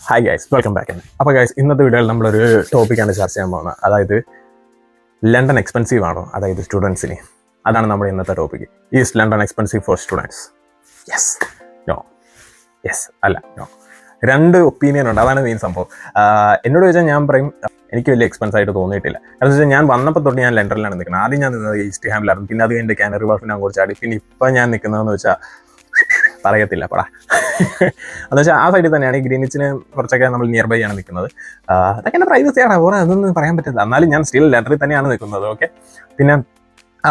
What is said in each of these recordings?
Hi guys, welcome back. അപ്പോൾ guys, ഇന്നത്തെ വീഡിയോയിൽ നമ്മളൊരു ടോപ്പിക്കാണ് ചർച്ച ചെയ്യാൻ പോകുന്നത്. അതായത് ലണ്ടൻ എക്സ്പെൻസീവ് ആണോ, അതായത് സ്റ്റുഡൻസിന്. അതാണ് നമ്മുടെ ഇന്നത്തെ topic. Is London expensive for students? Yes, no. Yes, അല്ല, നോ. രണ്ട് ഒപ്പീനിയൻ ഉണ്ട്, അതാണ് മെയിൻ സംഭവം. എന്നോട് ചോദിച്ചാൽ ഞാൻ പറയും എനിക്ക് വലിയ എക്സ്പെൻസ് ആയിട്ട് തോന്നിയിട്ടില്ല. കാരണം വെച്ചാൽ ഞാൻ വന്നപ്പോൾ തൊട്ട് ഞാൻ ലണ്ടനിലാണ് നിൽക്കുന്നത്. ആദ്യം ഞാൻ നിന്നത് ഈസ്റ്റ് ഹാമിലായിരുന്നു, പിന്നെ അത് കഴിഞ്ഞ് കാനറി വാർഫിനെ അങ്ങോട്ട് ചാടി, പിന്നെ ഇപ്പം ഞാൻ നിൽക്കുന്നതെന്ന് വെച്ചാൽ പറയത്തില്ല പടാ എന്ന് വെച്ചാൽ ആ സൈഡിൽ തന്നെയാണ്. ഈ ഗ്രീനിച്ചിന് കുറച്ചൊക്കെ നമ്മൾ നിയർ ബൈ ആണ് നിൽക്കുന്നത്. അതൊക്കെ എൻ്റെ പ്രൈവസിയാണ്, ഓരോ അതൊന്നും പറയാൻ പറ്റില്ല. എന്നാലും ഞാൻ സ്റ്റിൽ ലണ്ടനിൽ തന്നെയാണ് നിൽക്കുന്നത്. ഓക്കെ, പിന്നെ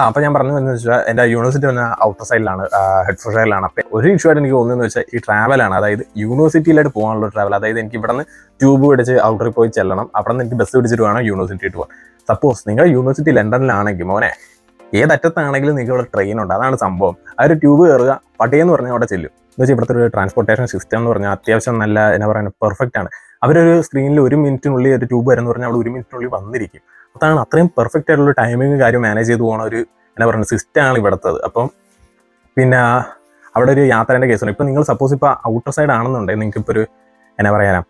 അപ്പോൾ ഞാൻ പറഞ്ഞതെന്ന് വെച്ചാൽ എൻ്റെ യൂണിവേഴ്സിറ്റി വന്ന ഔട്ടർ സൈഡിലാണ്, ഹെഡ്ഫോർഡ്ഷയറിലാണ്. അപ്പോൾ ഒരു ഇഷ്യൂ ആയിട്ട് എനിക്ക് തോന്നുന്നതെന്ന് വെച്ചാൽ ഈ ട്രാവലാണ്. അതായത് യൂണിവേഴ്സിറ്റിയിലായിട്ട് പോകാനുള്ള ട്രാവൽ. അതായത് എനിക്ക് ഇവിടെ നിന്ന് ട്യൂബ് പിടിച്ച് ഔട്ടറിൽ പോയി ചെല്ലണം, അവിടെ നിന്ന് എനിക്ക് ബസ് പിടിച്ചിട്ട് വേണം യൂണിവേഴ്സിറ്റിയിട്ട് പോകാൻ. സപ്പോസ് നിങ്ങളുടെ യൂണിവേഴ്സിറ്റി ലണ്ടനിലാണെങ്കിൽ മോനെ ഏതറ്റത്താണെങ്കിലും നിങ്ങൾക്ക് ഇവിടെ ട്രെയിൻ ഉണ്ട്. അതാണ് സംഭവം. ആ ഒരു ട്യൂബ് കയറുക, പട്ടിയെന്ന് പറഞ്ഞാൽ അവിടെ ചെല്ലും. എന്ന് വെച്ചാൽ ഇവിടുത്തെ ഒരു ട്രാൻസ്പോർട്ടേഷൻ സിസ്റ്റം എന്ന് പറഞ്ഞാൽ അത്യാവശ്യം നല്ല എന്നാ പറയുക പെർഫെക്റ്റ് ആണ്. അവരൊരു സ്ക്രീനിൽ 1 മിനിറ്റിനുള്ളിൽ ഒരു ട്യൂബ് വരുമെന്ന് പറഞ്ഞാൽ അവിടെ 1 മിനിറ്റിനുള്ളിൽ വന്നിരിക്കും. അതാണ് അത്രയും പെർഫെക്റ്റ് ആയിട്ടുള്ള ടൈമിങ് കാര്യം മാനേജ് ചെയ്ത് പോകുന്ന ഒരു എന്നാ പറയുക സിസ്റ്റമാണ് ഇവിടുത്തത്. അപ്പം പിന്നെ അവിടെ ഒരു യാത്രേൻ്റെ കേസുണ്ട്. ഇപ്പം നിങ്ങൾ സപ്പോസ് ഇപ്പോൾ ഔട്ടർ സൈഡ് ആണെന്നുണ്ടെങ്കിൽ നിങ്ങൾക്ക് ഇപ്പോൾ ഒരു എന്നാ പറയാനാ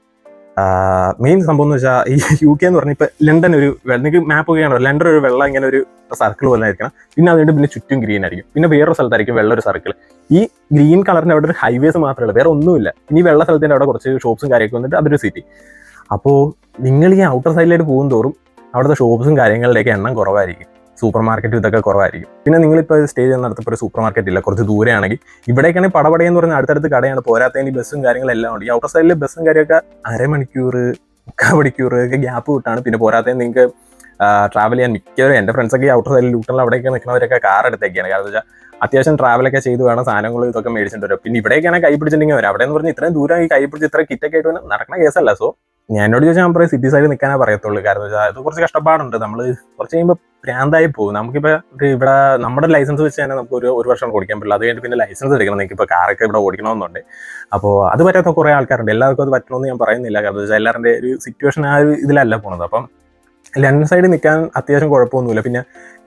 മെയിൻ സംഭവം എന്ന് വെച്ചാൽ ഈ UK എന്ന് പറഞ്ഞാൽ ഇപ്പോൾ ലണ്ടൻ ഒരു നിങ്ങൾക്ക് മാപ്പ് ഒക്കെയാണോ, ലണ്ടൻ ഒരു വെള്ളം ഇങ്ങനെ ഒരു സർക്കിൾ പോലെ ആയിരിക്കണം. പിന്നെ അതുകൊണ്ട് പിന്നെ ചുറ്റും ഗ്രീൻ ആയിരിക്കും. പിന്നെ വേറൊരു സ്ഥലത്തായിരിക്കും വെള്ള ഒരു സർക്കിൾ. ഈ ഗ്രീൻ കളറിൻ്റെ അവിടെ ഒരു ഹൈവേസ് മാത്രമേ ഉള്ളൂ, വേറെ ഒന്നുമില്ല. ഇനി വെള്ള സ്ഥലത്തിൻ്റെ അവിടെ കുറച്ച് ഷോപ്സും കാര്യമൊക്കെ വന്നിട്ട് അതൊരു സിറ്റി. അപ്പോൾ നിങ്ങൾ ഈ ഔട്ടർ സൈഡിലേക്ക് പോകും തോറും അവിടുത്തെ ഷോപ്സും കാര്യങ്ങളുടെയൊക്കെ എണ്ണം കുറവായിരിക്കും, സൂപ്പർ മാർക്കറ്റും ഇതൊക്കെ കുറവായിരിക്കും. പിന്നെ നിങ്ങളിപ്പോൾ സ്റ്റേ ചെയ്യുന്നിടത്തിപ്പോൾ ഒരു സൂപ്പർ മാർക്കറ്റ് ഇല്ല, കുറച്ച് ദൂരെയാണെങ്കിൽ. ഇവിടേക്കാണെങ്കിൽ പടപടയെന്ന് പറഞ്ഞാൽ അടുത്തടുത്ത് കടയാണ്, പോരാത്തതിന് ബസ്സും കാര്യങ്ങളെല്ലാം ഉണ്ട്. ഈ ഔട്ടർ സൈഡിൽ ബസ്സും കാര്യമൊക്കെ അരമണിക്കൂർ 3/4 മണിക്കൂർ ഒക്കെ ഗ്യാപ്പ് വിട്ടാണ്. പിന്നെ പോരാത്തതിന് നിങ്ങൾക്ക് ട്രാവൽ ചെയ്യാൻ മിക്കവരും എൻ്റെ ഫ്രണ്ട്സൊക്കെ ഈ ഔട്ടർ സൈഡിൽ ലൂട്ടണിൽ അവിടെയൊക്കെ നിൽക്കുന്നവരൊക്കെ കാർ എടുത്തേക്കാണ്. കാരണം വെച്ചാൽ അത്യാവശ്യം ട്രാവലൊക്കെ ചെയ്ത് വേണം സാധനങ്ങൾ ഇതൊക്കെ മേടിച്ചിട്ട് വരും. പിന്നെ ഇവിടേക്കാണെങ്കിൽ കൈ പിടിച്ചിട്ടുണ്ടെങ്കിൽ വരും. അവിടെ എന്ന് പറഞ്ഞാൽ ഇത്രയും ദൂരം ഈ കൈ പിടിച്ച് ഇത്ര കിറ്റൊക്കെ ആയിട്ട് നടക്കുന്ന കേസല്ല. സോ എന്നോട് ചോദിച്ചാൽ ഞാൻ പറയും സിറ്റി സൈഡിൽ നിൽക്കാനേ പറയത്തുള്ളൂ. കാരണം വെച്ചാൽ അത് കുറച്ച് കഷ്ടപ്പാടുണ്ട്. നമ്മൾ കുറച്ച് കഴിയുമ്പോൾ ഭ്രാന്തായി പോകും. നമുക്കിപ്പോൾ ഇവിടെ നമ്മുടെ ലൈസൻസ് വെച്ച് തന്നെ നമുക്ക് ഒരു വർഷം ഓടിക്കാൻ പറ്റില്ല. അത് കഴിഞ്ഞിട്ട് പിന്നെ ലൈസൻസ് എടുക്കണം. നിങ്ങൾക്കിപ്പോൾ കാറൊക്കെ ഇവിടെ ഓടിക്കണമെന്നുണ്ട്. അപ്പോൾ അത് പറ്റാത്ത കുറേ ആൾക്കാരുണ്ട്. എല്ലാവർക്കും അത് പറ്റണമെന്ന് ഞാൻ പറയുന്നില്ല. കാരണം വെച്ചാൽ എല്ലാവരുടെ ഒരു സിറ്റുവേഷൻ ആ ഒരു ഇതിലല്ല പോകുന്നത്. അപ്പം ലണ്ടൻ സൈഡിൽ നിൽക്കാൻ അത്യാവശ്യം കുഴപ്പമൊന്നുമില്ല. പിന്നെ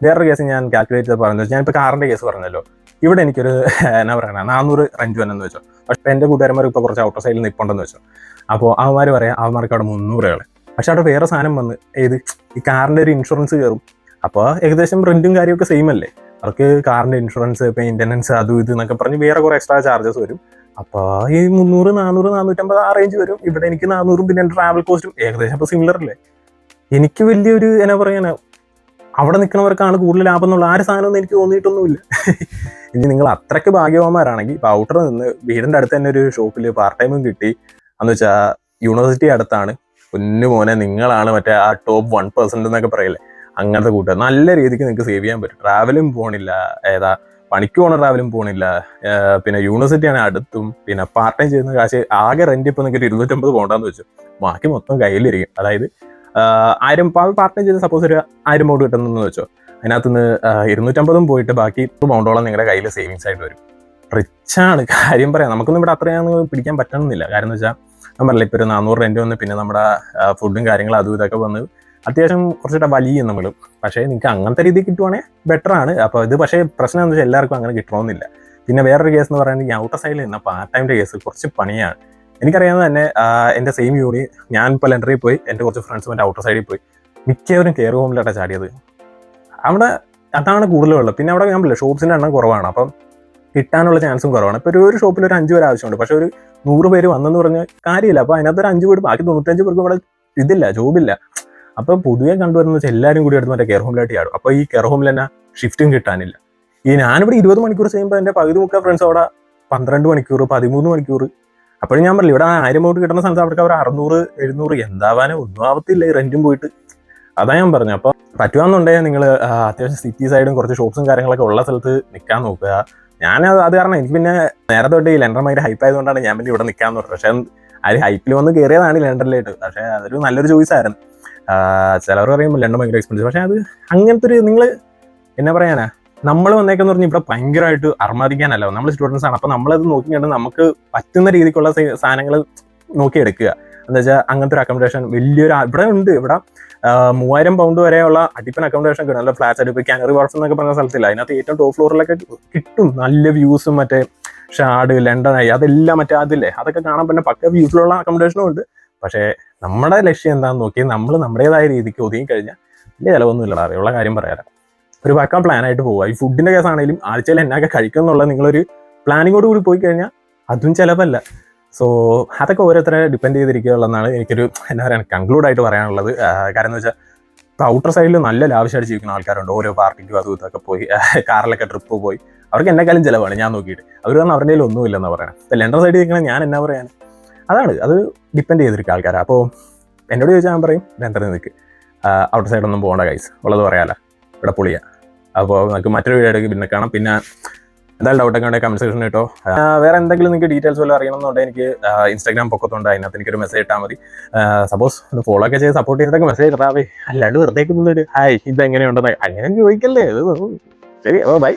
വേറൊരു കേസ് ഞാൻ കാൽക്കുലേറ്റ് ചെയ്ത് പറഞ്ഞത്, ഞാനിപ്പോൾ കാറിൻ്റെ കേസ് പറഞ്ഞല്ലോ. ഇവിടെ എനിക്കൊരു എന്നാ പറയുക 400 റെൻറ്റ് വന്നെന്ന് വെച്ചോ. പക്ഷേ എൻ്റെ കൂട്ടുകാരന്മാർ ഇപ്പോൾ കുറച്ച് ഔട്ടർ സൈഡിൽ നിൽപ്പുണ്ടെന്ന് വെച്ചോ. അപ്പോൾ അവന്മാർ പറയാം അവന്മാർക്ക് അവിടെ 300 പക്ഷെ അവിടെ വേറെ സാധനം വന്ന് ഈ കാറിൻ്റെ ഒരു ഇൻഷുറൻസ് കയറും. അപ്പോൾ ഏകദേശം റെൻറ്റും കാര്യമൊക്കെ സെയിം അല്ലേ. അവർക്ക് കാറിൻ്റെ ഇൻഷുറൻസ്, മെയിൻ്റനൻസ്, അതും ഇത് എന്നൊക്കെ പറഞ്ഞ് വേറെ കുറേ എക്സ്ട്രാ ചാർജസ് വരും. അപ്പോൾ ഈ 300, 400, 450 ആ റേഞ്ച് വരും. ഇവിടെ എനിക്ക് 400 പിന്നെ ട്രാവൽ കോസ്റ്റും ഏകദേശം അപ്പോൾ സിമിലർ അല്ലേ. എനിക്ക് വലിയൊരു എന്നാ പറയാനാ അവിടെ നിൽക്കുന്നവർക്കാണ് കൂടുതൽ ലാഭം എന്നുള്ള ആ ഒരു സാധനമൊന്നും എനിക്ക് തോന്നിയിട്ടൊന്നുമില്ല. ഇനി നിങ്ങൾ അത്രയ്ക്ക് ഭാഗ്യവാന്മാരാണെങ്കിൽ ഇപ്പോൾ ഔട്ടർ നിന്ന് വീടിൻ്റെ അടുത്ത് തന്നെ ഒരു ഷോപ്പിൽ പാർട്ട് ടൈമും കിട്ടി എന്ന് വെച്ചാൽ യൂണിവേഴ്സിറ്റി അടുത്താണ്. പൊന്നു മോനെ നിങ്ങളാണ് മറ്റേ ആ ടോപ്പ് 1% എന്നൊക്കെ പറയില്ലേ, അങ്ങനത്തെ കൂട്ടുകാർ. നല്ല രീതിക്ക് നിങ്ങൾക്ക് സേവ് ചെയ്യാൻ പറ്റും. ട്രാവലും പോകണില്ല, പണിക്ക് പോകണ ട്രാവലും പോകണില്ല. പിന്നെ യൂണിവേഴ്സിറ്റിയാണ് അടുത്തും. പിന്നെ പാർട്ട് ടൈം ചെയ്യുന്ന കാശ് ആകെ റെൻറ്റ് ഇപ്പോൾ നിങ്ങൾക്ക് 250 പോകണ്ടെന്ന് വെച്ചു, ബാക്കി മൊത്തം കയ്യിലിരിക്കും. അതായത് 1000 പാർട്ട് ടൈം ചെയ്ത് സപ്പോസ് ഒരു 1000 പൗണ്ട് കിട്ടുന്നെന്ന് വെച്ചോ. അതിനകത്തുനിന്ന് 250 പോയിട്ട് ബാക്കി 100 പൗണ്ടോളം നിങ്ങളുടെ കയ്യിൽ സേവിങ്സ് ആയിട്ട് വരും. റിച്ചാണ് കാര്യം പറയാം. നമുക്കൊന്നും ഇവിടെ അത്രയൊന്നും പിടിക്കാൻ പറ്റണമെന്നില്ല. കാരണം എന്ന് വെച്ചാൽ ഞാൻ പറഞ്ഞില്ല, ഇപ്പോൾ ഒരു 400 റെൻറ്റ് വന്ന് പിന്നെ നമ്മുടെ ഫുഡും കാര്യങ്ങളും അതും ഇതൊക്കെ വന്ന് അത്യാവശ്യം കുറച്ചിട്ട് വലിയ നമ്മൾ. പക്ഷേ നിങ്ങൾക്ക് അങ്ങനത്തെ രീതിയിൽ കിട്ടുവാണെങ്കിൽ ബെറ്ററാണ്. അപ്പോൾ ഇത് പക്ഷേ പ്രശ്നം എന്ന് വെച്ചാൽ എല്ലാവർക്കും അങ്ങനെ കിട്ടണമെന്നില്ല. പിന്നെ വേറൊരു കേസ് എന്ന് പറയുന്നത് ഈ ഔട്ടർ സൈഡിൽ നിന്ന പാർട്ട് ടൈമിൻ്റെ കേസ് കുറച്ച് പണിയാണ്. എനിക്കറിയാവുന്നത് തന്നെ എൻ്റെ സെയിം യൂണി ഞാൻ ഇപ്പോൾ ലണ്ടനിൽ പോയി, എൻ്റെ കുറച്ച് ഫ്രണ്ട്സും എൻ്റെ ഔട്ടർ സൈഡിൽ പോയി. മിക്കവരും കെയർ ഹോമിലായിട്ടാണ് ചാടിയത്. അവിടെ അതാണ് കൂടുതലുള്ളത്. പിന്നെ അവിടെ ഞാൻ പറഞ്ഞില്ല ഷോപ്സിൻ്റെ എണ്ണം കുറവാണ്, അപ്പം കിട്ടാനുള്ള ചാൻസും കുറവാണ്. ഇപ്പോൾ ഒരു ഷോപ്പിൽ ഒരു 5 പേര് ആവശ്യമുണ്ട്, പക്ഷേ ഒരു 100 പേര് വന്നെന്ന് പറഞ്ഞാൽ കാര്യമില്ല. അപ്പോൾ അതിനകത്ത് ഒരു 5 പേര്, ബാക്കി 95 പേർക്ക് ഇവിടെ ഇതില്ല, ജോബില്ല. അപ്പോൾ പൊതുവെ കണ്ടുവരുന്ന വെച്ചാൽ എല്ലാവരും കൂടി എടുത്ത് മറ്റേ കെയർ ഹോമിലായിട്ട് ചാടും. അപ്പോൾ ഈ കെയർ ഹോമിൽ തന്നെ ഷിഫ്റ്റും കിട്ടാനില്ല. ഞാനിവിടെ 20 മണിക്കൂർ ചെയ്യുമ്പോൾ എൻ്റെ പകുതി മുക്കാൽ ഫ്രണ്ട്സ് അവിടെ 12 മണിക്കൂർ 13 മണിക്കൂർ. അപ്പോഴും ഞാൻ പറഞ്ഞില്ല, ഇവിടെ 1000 പൗണ്ട് കിട്ടുന്ന സ്ഥലത്ത് അവർക്ക് അവർ 600, 700 എന്താവാനോ ഒന്നും ആവത്തില്ല ഈ റെൻറ്റും പോയിട്ട്. അതാ ഞാൻ പറഞ്ഞു. അപ്പോൾ പറ്റുവാന്നുണ്ടെങ്കിൽ നിങ്ങൾ അത്യാവശ്യം സിറ്റി സൈഡും കുറച്ച് ഷോപ്സും കാര്യങ്ങളൊക്കെ ഉള്ള സ്ഥലത്ത് നിൽക്കാൻ നോക്കുക. ഞാൻ അത് കാരണം എനിക്ക് പിന്നെ നേരത്തെ തൊട്ട് ഈ ലണ്ടൻ ഭയങ്കര ഹൈപ്പ് ആയതുകൊണ്ടാണ് ഞാൻ പിന്നെ ഇവിടെ നിൽക്കാമെന്ന് പറഞ്ഞത്. പക്ഷേ ആ ഒരു ഹൈപ്പിൽ വന്ന് കയറിയതാണ് ലണ്ടനിലായിട്ട്. പക്ഷേ അതൊരു നല്ലൊരു ചോയ്സ് ആയിരുന്നു. ചിലവർ പറയുമ്പോൾ ലണ്ടൻ ഭയങ്കര എക്സ്പെൻസീവ്. പക്ഷേ അത് അങ്ങനത്തെ ഒരു നിങ്ങൾ എന്നാ പറയാനാ, നമ്മൾ വന്നേക്കെന്ന് പറഞ്ഞാൽ ഇവിടെ ഭയങ്കരമായിട്ട് അർമാദിക്കാനല്ല, നമ്മൾ സ്റ്റുഡൻസ് ആണ്. അപ്പോൾ നമ്മളത് നോക്കി കണ്ട് നമുക്ക് പറ്റുന്ന രീതിക്കുള്ള സാധനങ്ങൾ നോക്കിയെടുക്കുക. എന്താ വെച്ചാൽ അങ്ങനത്തെ ഒരു അക്കോമഡേഷൻ വലിയൊരു ഇവിടെ ഉണ്ട്. ഇവിടെ 3000 പൗണ്ട് വരെയുള്ള അടിപ്പൻ അക്കോമഡേഷൻ കിട്ടും. നല്ല ഫ്ലാറ്റ്സ് ആയിട്ട് ഇപ്പോൾ കാനറി വാർഫ് എന്നൊക്കെ പറഞ്ഞ സ്ഥലത്തില്ല, അതിനകത്ത് ഏറ്റവും ടോപ്പ് ഫ്ലോറിലൊക്കെ കിട്ടും. നല്ല വ്യൂസും മറ്റേ ഷാർഡ്, ലണ്ടനായി, അതെല്ലാം മറ്റേ അതില്ലേ, അതൊക്കെ കാണാൻ പിന്നെ പക്ക വ്യൂസിലുള്ള അക്കോമഡേഷനും ഉണ്ട്. പക്ഷേ നമ്മുടെ ലക്ഷ്യം എന്താണെന്ന് നോക്കി നമ്മൾ നമ്മുടേതായ രീതിക്ക് ഒതുങ്ങി കഴിഞ്ഞാൽ വലിയ ചിലവൊന്നും ഇല്ലടാ. അറിയുള്ള കാര്യം പറയാം, ഒരു പക്ക പ്ലാനായിട്ട് പോവുക. ഈ ഫുഡിൻ്റെ കേസാണെങ്കിലും ആഴ്ചയിൽ എന്നൊക്കെ കഴിക്കും എന്നുള്ള നിങ്ങളൊരു പ്ലാനിങ്ങോട് കൂടി പോയി കഴിഞ്ഞാൽ അതും ചിലവല്ല. സോ അതൊക്കെ ഓരോരുത്തരെ ഡിപ്പെൻഡ് ചെയ്തിരിക്കുകയുള്ളതെന്നാണ് എനിക്കൊരു എന്താ പറയുക കൺക്ലൂഡായിട്ട് പറയാനുള്ളത്. കാരണം എന്ന് വെച്ചാൽ ഇപ്പോൾ ഔട്ടർ സൈഡിൽ നല്ല ലാവിഷായിട്ട് ജീവിക്കുന്ന ആൾക്കാരുണ്ട്. ഓരോ പാർട്ടിക്കും അതും ഇതൊക്കെ പോയി കാറിലൊക്കെ ട്രിപ്പ് പോയി അവർക്ക് എന്നെക്കാളും ചിലവാണ് ഞാൻ നോക്കിയിട്ട്. അവർ പറഞ്ഞാൽ അവരുടെ കയ്യിൽ ഒന്നുമില്ലെന്നാണ് പറയണം. ഇപ്പോൾ ലണ്ടൻ സൈഡിൽ നിൽക്കണം ഞാൻ എന്നാ പറയാൻ, അതാണ് അത് ഡിപ്പെൻഡ് ചെയ്തിരിക്കുക ആൾക്കാരാണ്. അപ്പോൾ എന്നോട് ചോദിച്ചാൽ ഞാൻ പറയും ലണ്ടനിൽ നിൽക്ക്, ഔട്ടർ സൈഡൊന്നും പോകേണ്ട ഗൈസ്, ഉള്ളത് പറയാമല്ലോ, ഇവിടെ പൊളിയാണ്. അപ്പോൾ നമുക്ക് മറ്റൊരു വീഡിയോ പിന്നെ കാണാം. പിന്നെ എന്തായാലും ഡൗട്ടൊക്കെ ഉണ്ടെങ്കിൽ കമന്റ് സെക്ഷൻ കേട്ടോ. വേറെ എന്തെങ്കിലും നിങ്ങൾക്ക് ഡീറ്റെയിൽസ് വല്ലതും അറിയണമെന്നുണ്ടെങ്കിൽ എനിക്ക് ഇൻസ്റ്റാഗ്രാം പൊക്കത്തുണ്ട്, അതിനകത്ത് എനിക്കൊരു മെസ്സേജ് ഇട്ടാൽ മതി. സപ്പോസ് ഒന്ന് ഫോളോ ഒക്കെ ചെയ്ത് സപ്പോർട്ട് ചെയ്തിട്ടൊക്കെ മെസ്സേജ് ഇടാവേ, അല്ലാണ്ട് വെറുതെ ഹായ് ഇതെങ്ങനെയുണ്ടെന്ന് അങ്ങനെ ചോദിക്കല്ലേ. ശരി, അപ്പോൾ ബൈ.